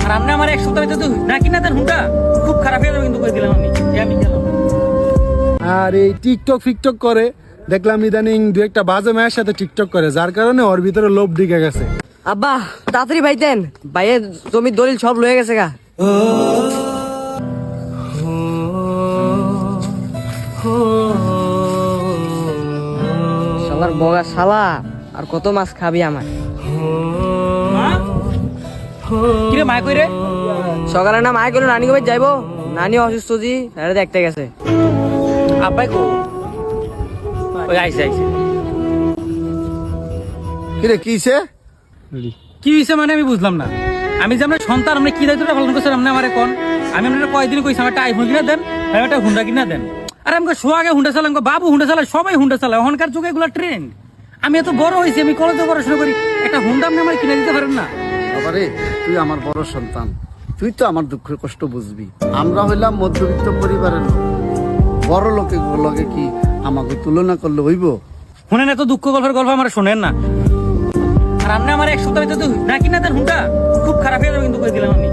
আর আপনি আমার এক সপ্তাহ ভিতরে না কিনা দেন হুন্ডা খুব খারাপ হয়ে যাবে কিন্তু কই দিলাম আমি গেলাম। আর এই টিকটক ফিকটক করে দেখলাম ইদানিং দু একটা বাজে মেয়ের সাথে টিকটক করে, যার কারণে ওর ভিতরে লোভ ঢুকে গেছে। আব্বা তাড়াতাড়ি ভাই দেন, ভাইয়ের জমির দলিল সব লয়ে গেছে গা। শালার বগা শালা, আর কত মাছ খাবি আমার। কিরে মায় কই রে? সকালে না মায় গেলো নানি কবে যাইবো, নানি অসুস্থ জি এটা দেখতে গেছে। আব্বাই কো? ওই আইছে। কিরে কিছে? কি হইছে মানে আমি বুঝলাম না। আমি যে আপনার সন্তান আপনি কি দায়িত্বটা পালন করছেন আপনি আমারে কোন? আমি আপনার কয়দিন কইছি আমার একটা আইফোন কিনা দেন, আমি একটা হুন্ডা কিনা দেন। আরে আমাকে সোয়াগে হুন্ডা চালাম, বাবু হুন্ডা চালায়, সবাই হুন্ডা চালায়, এখনকার যুগে এগুলো ট্রেন্ড। আমি এত বড় হয়েছি, আমি কলেজে পড়াশোনা করি, একটা হুন্ডা আপনি আমার কিনে দিতে পারেন না? বাবারে তুই আমার বড় সন্তান, তুই তো আমার দুঃখ কষ্ট বুঝবি। আমরা হইলাম মধ্যবিত্ত পরিবারের লোক, বড় লোকে লগে কি আমাকে তুলনা করলে হইব? শুনেন, এত দুঃখ গল্পের গল্প আমার শোনেন না। আর আপনি আমার এক সপ্তাহ ভিতরে না কিনা দেন হুন্ডা খুব খারাপ হয়ে যাবে কিন্তু কই দিলাম আমি।